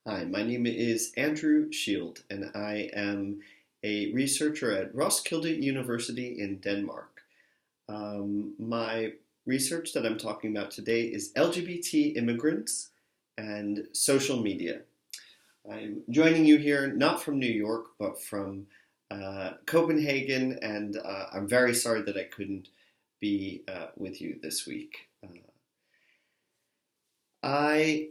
Hi, my name is Andrew Shield, and I am a researcher at Roskilde University in Denmark. My research that I'm talking about today is LGBT immigrants and social media. I'm joining you here not from New York, but from Copenhagen, and I'm very sorry that I couldn't be with you this week. I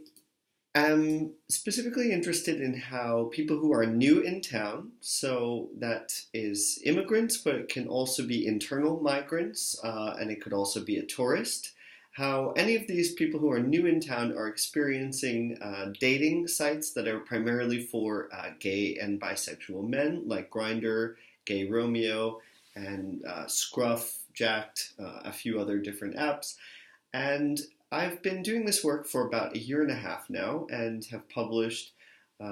am specifically interested in how people who are new in town, so that is immigrants, but it can also be internal migrants, and it could also be a tourist, how any of these people who are new in town are experiencing dating sites that are primarily for gay and bisexual men, like Grindr, Gay Romeo, and Scruff, Jacked, a few other different apps. And I've been doing this work for about a year and a half now and have published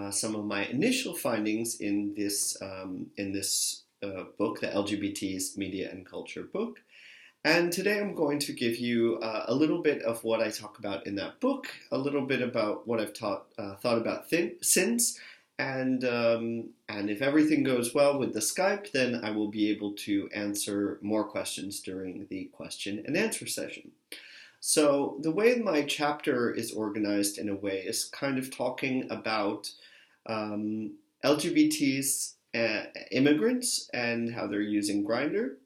some of my initial findings in this book, the LGBT's Media and Culture book. And today I'm going to give you a little bit of what I talk about in that book, a little bit about what I've thought about since, and if everything goes well with the Skype, then I will be able to answer more questions during the question and answer session. So the way my chapter is organized in a way is kind of talking about LGBTs, immigrants, and how they're using Grindr,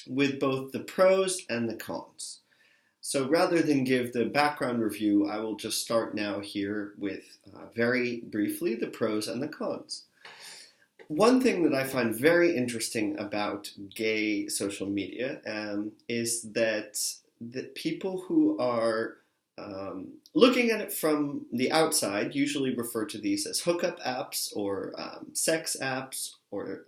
with both the pros and the cons. So rather than give the background review, I will just start now here with very briefly the pros and the cons. One thing that I find very interesting about gay social media is that people who are looking at it from the outside usually refer to these as hookup apps or sex apps or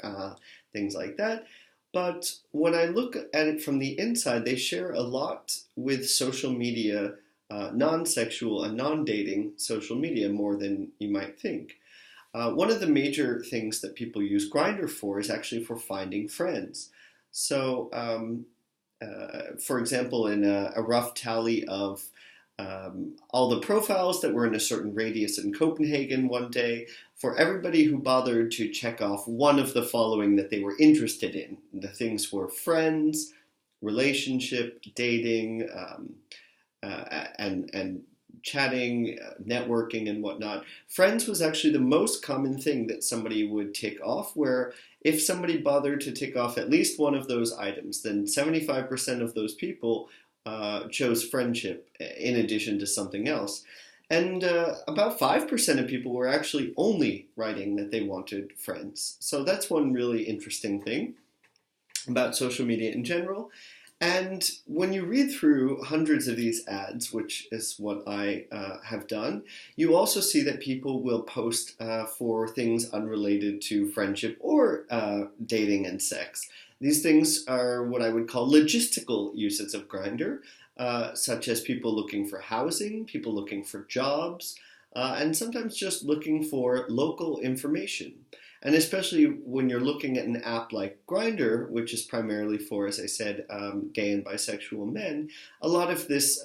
things like that. But when I look at it from the inside, they share a lot with social media, non-sexual and non-dating social media, more than you might think. One of the major things that people use Grindr for is actually for finding friends. So, for example, in a rough tally of all the profiles that were in a certain radius in Copenhagen one day, for everybody who bothered to check off one of the following that they were interested in, the things were friends, relationship, dating, and chatting, networking, and whatnot. Friends was actually the most common thing that somebody would tick off, where if somebody bothered to tick off at least one of those items, then 75% of those people chose friendship in addition to something else. And about 5% of people were actually only writing that they wanted friends. So that's one really interesting thing about social media in general. And when you read through hundreds of these ads, which is what I have done, you also see that people will post for things unrelated to friendship or dating and sex. These things are what I would call logistical uses of Grindr, such as people looking for housing, people looking for jobs, and sometimes just looking for local information. And especially when you're looking at an app like Grindr, which is primarily for, as I said, gay and bisexual men, a lot of this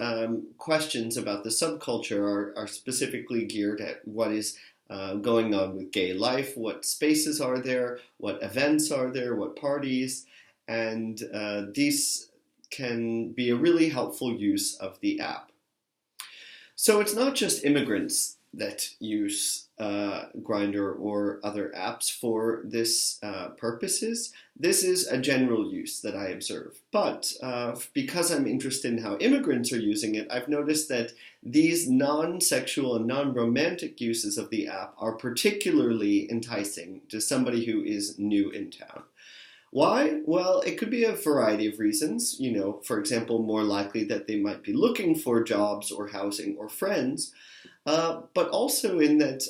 questions about the subculture are specifically geared at what is going on with gay life, what spaces are there, what events are there, what parties, and these can be a really helpful use of the app. So it's not just immigrants that use Grindr or other apps for this purposes. This is a general use that I observe. But because I'm interested in how immigrants are using it, I've noticed that these non-sexual and non-romantic uses of the app are particularly enticing to somebody who is new in town. Why? Well, it could be a variety of reasons. For example, more likely that they might be looking for jobs or housing or friends, but also in that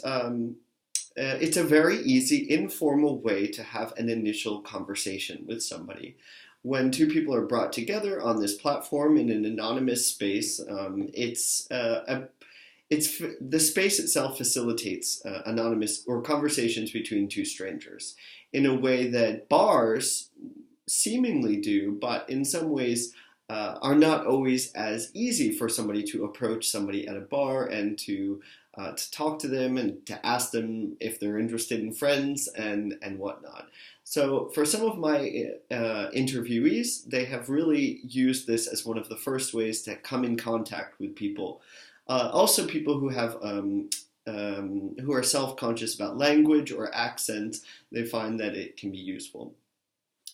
it's a very easy, informal way to have an initial conversation with somebody. When two people are brought together on this platform in an anonymous space, the space itself facilitates anonymous or conversations between two strangers in a way that bars seemingly do, but in some ways are not always as easy for somebody to approach somebody at a bar and to to talk to them and to ask them if they're interested in friends and whatnot. So for some of my interviewees, they have really used this as one of the first ways to come in contact with people. Also, people who have who are self-conscious about language or accent, they find that it can be useful.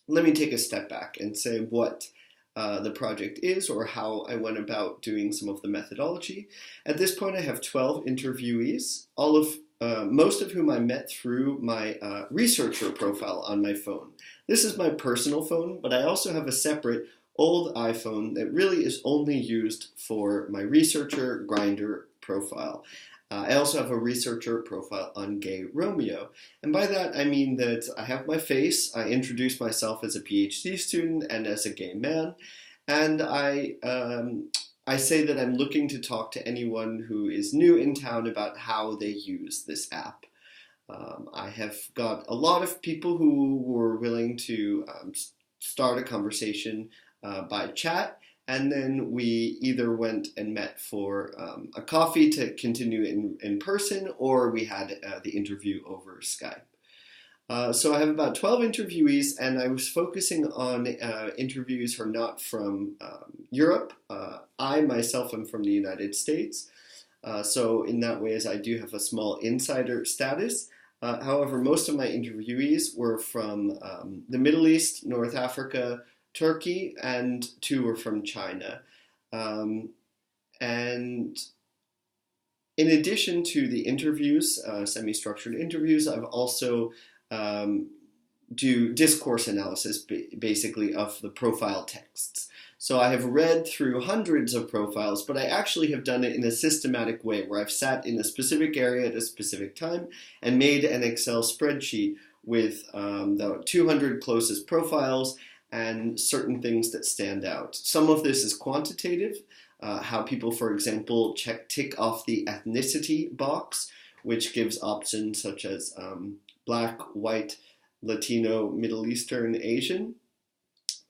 Let me take a step back and say what the project is, or how I went about doing some of the methodology. At this point, I have 12 interviewees, most of whom I met through my researcher profile on my phone. This is my personal phone, but I also have a separate old iPhone that really is only used for my researcher Grindr profile. I also have a researcher profile on Gay Romeo. And by that, I mean that I have my face, I introduce myself as a PhD student and as a gay man, and I say that I'm looking to talk to anyone who is new in town about how they use this app. I have got a lot of people who were willing to start a conversation by chat, and then we either went and met for a coffee to continue in person, or we had the interview over Skype. So I have about 12 interviewees, and I was focusing on interviewees who are not from Europe. I myself am from the United States, so in that way, as I do have a small insider status. However, most of my interviewees were from the Middle East, North Africa, Turkey, and 2 were from China. And in addition to the interviews, semi-structured interviews, I've also do discourse analysis, basically, of the profile texts. So I have read through hundreds of profiles, but I actually have done it in a systematic way, where I've sat in a specific area at a specific time and made an Excel spreadsheet with the 200 closest profiles and certain things that stand out. Some of this is quantitative, how people, for example, tick off the ethnicity box, which gives options such as Black, White, Latino, Middle Eastern, Asian,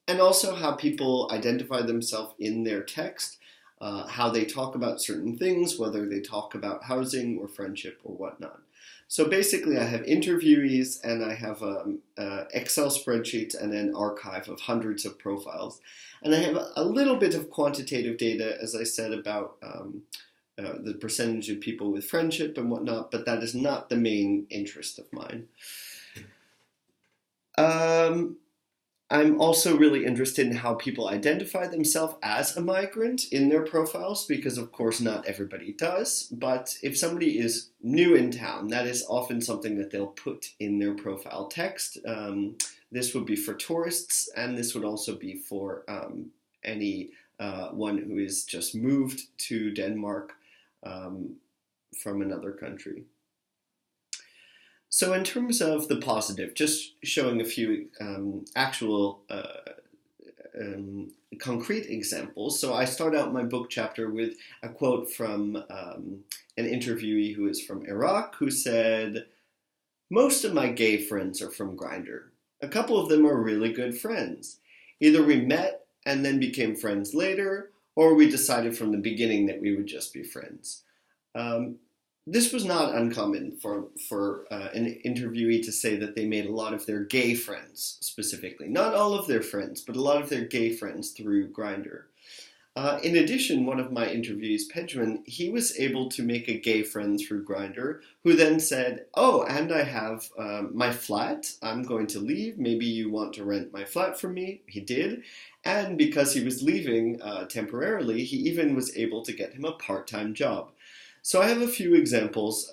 and also how people identify themselves in their text, how they talk about certain things, whether they talk about housing or friendship or whatnot. So basically, I have interviewees, and I have Excel spreadsheets and an archive of hundreds of profiles. And I have a little bit of quantitative data, as I said, about the percentage of people with friendship and whatnot, but that is not the main interest of mine. I'm also really interested in how people identify themselves as a migrant in their profiles, because of course not everybody does, but if somebody is new in town, that is often something that they'll put in their profile text. This would be for tourists, and this would also be for anyone who is just moved to Denmark from another country. So in terms of the positive, just showing a few actual concrete examples. So I start out my book chapter with a quote from an interviewee who is from Iraq, who said, "Most of my gay friends are from Grindr. A couple of them are really good friends. Either we met and then became friends later, or we decided from the beginning that we would just be friends." This was not uncommon for an interviewee to say that they made a lot of their gay friends, specifically. Not all of their friends, but a lot of their gay friends through Grindr. In addition, one of my interviewees, Pejman, he was able to make a gay friend through Grindr, who then said, "Oh, and I have my flat. I'm going to leave. Maybe you want to rent my flat from me." He did. And because he was leaving temporarily, he even was able to get him a part-time job. So I have a few examples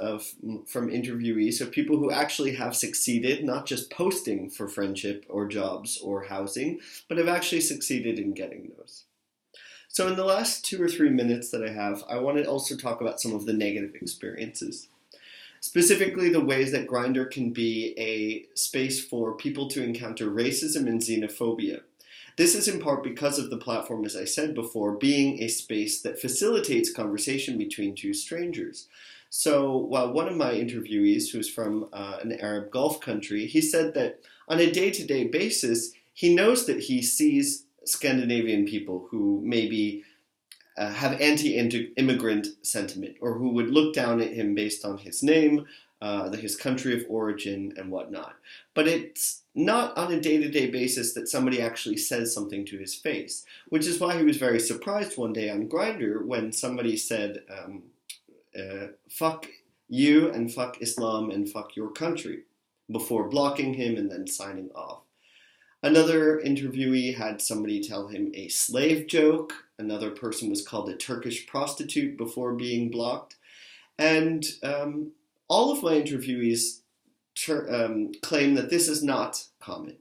from interviewees of people who actually have succeeded, not just posting for friendship or jobs or housing, but have actually succeeded in getting those. So in the last 2 or 3 minutes that I have, I want to also talk about some of the negative experiences. Specifically, the ways that Grindr can be a space for people to encounter racism and xenophobia. This is in part because of the platform, as I said before, being a space that facilitates conversation between 2 strangers. So while one of my interviewees, who's from an Arab Gulf country, he said that on a day-to-day basis, he knows that he sees Scandinavian people who maybe have anti-immigrant sentiment, or who would look down at him based on his name, his country of origin, and whatnot. But it's not on a day-to-day basis that somebody actually says something to his face, which is why he was very surprised one day on Grindr when somebody said, fuck you and fuck Islam and fuck your country, before blocking him and then signing off. Another interviewee had somebody tell him a slave joke. Another person was called a Turkish prostitute before being blocked. And all of my interviewees claim that this is not common.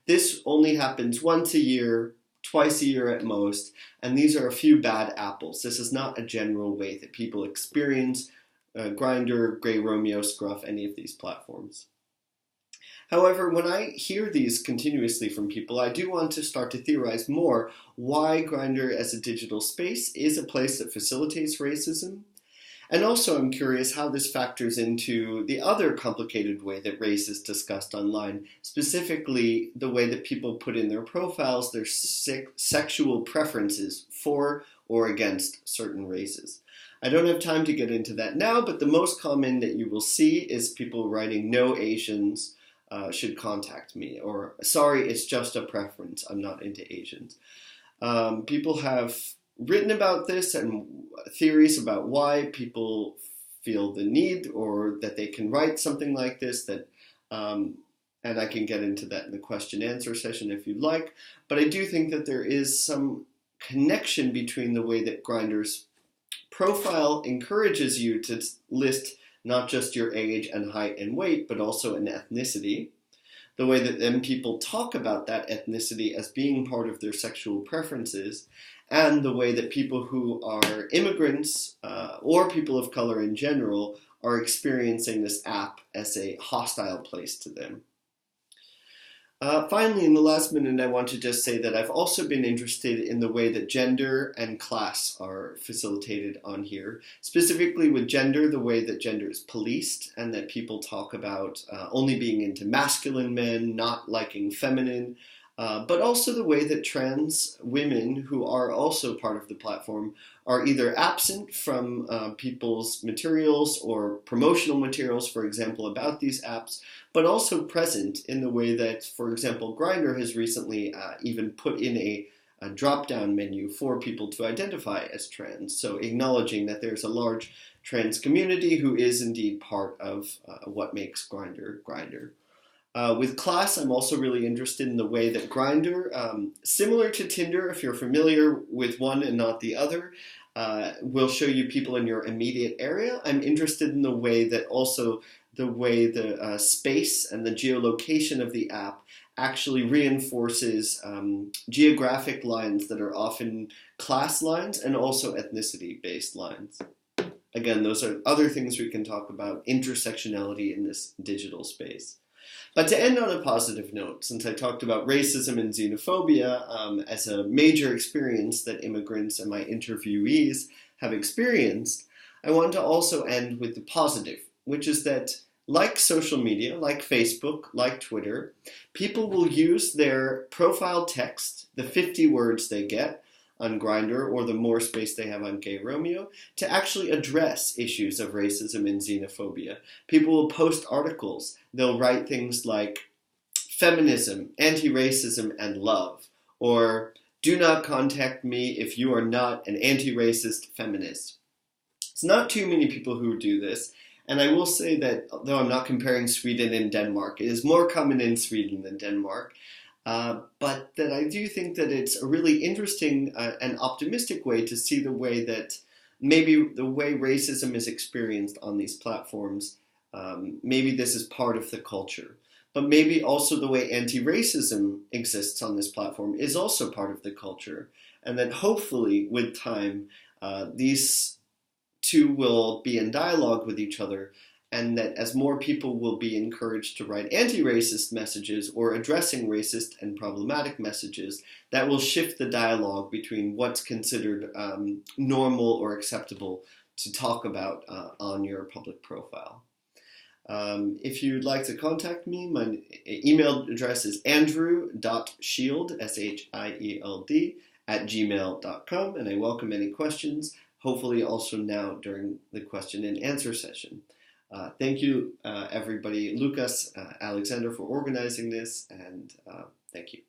This only happens once a year, twice a year at most, and these are a few bad apples. This is not a general way that people experience Grindr, Grey Romeo, Scruff, any of these platforms. However, when I hear these continuously from people, I do want to start to theorize more why Grindr as a digital space is a place that facilitates racism. And also I'm curious how this factors into the other complicated way that race is discussed online, specifically the way that people put in their profiles their sexual preferences for or against certain races. I don't have time to get into that now, but the most common that you will see is people writing "no Asians should contact me," or "sorry, it's just a preference, I'm not into Asians." People have written about this and theories about why people feel the need or that they can write something like this, that and I can get into that in the question-answer session if you'd like. But I do think that there is some connection between the way that Grindr's profile encourages you to list not just your age and height and weight, but also an ethnicity. The way that then people talk about that ethnicity as being part of their sexual preferences, and the way that people who are immigrants or people of color in general are experiencing this app as a hostile place to them. Finally, in the last minute, I want to just say that I've also been interested in the way that gender and class are facilitated on here. Specifically with gender, the way that gender is policed and that people talk about only being into masculine men, not liking feminine, but also the way that trans women who are also part of the platform are either absent from people's materials or promotional materials, for example, about these apps, but also present in the way that, for example, Grindr has recently even put in a drop-down menu for people to identify as trans, so acknowledging that there's a large trans community who is indeed part of what makes Grindr Grindr. With class, I'm also really interested in the way that Grindr, similar to Tinder, if you're familiar with one and not the other, will show you people in your immediate area. I'm interested in the way that also the space and the geolocation of the app actually reinforces geographic lines that are often class lines and also ethnicity-based lines. Again, those are other things we can talk about, intersectionality in this digital space. But to end on a positive note, since I talked about racism and xenophobia as a major experience that immigrants and my interviewees have experienced, I want to also end with the positive, which is that, like social media, like Facebook, like Twitter, people will use their profile text, the 50 words they get on Grindr or the more space they have on Gay Romeo, to actually address issues of racism and xenophobia. People will post articles. They'll write things like feminism, anti-racism, and love, or do not contact me if you are not an anti-racist feminist. It's not too many people who do this, and I will say that, though I'm not comparing Sweden and Denmark, it is more common in Sweden than Denmark, but that I do think that it's a really interesting and optimistic way to see the way that maybe the way racism is experienced on these platforms, maybe this is part of the culture. But maybe also the way anti-racism exists on this platform is also part of the culture. And that hopefully, with time, these two will be in dialogue with each other, and that as more people will be encouraged to write anti-racist messages or addressing racist and problematic messages, that will shift the dialogue between what's considered normal or acceptable to talk about on your public profile. If you'd like to contact me, my email address is andrew.shield, shield, gmail.com, and I welcome any questions, hopefully also now during the question and answer session. Thank you, everybody, Lucas, Alexander, for organizing this, and thank you.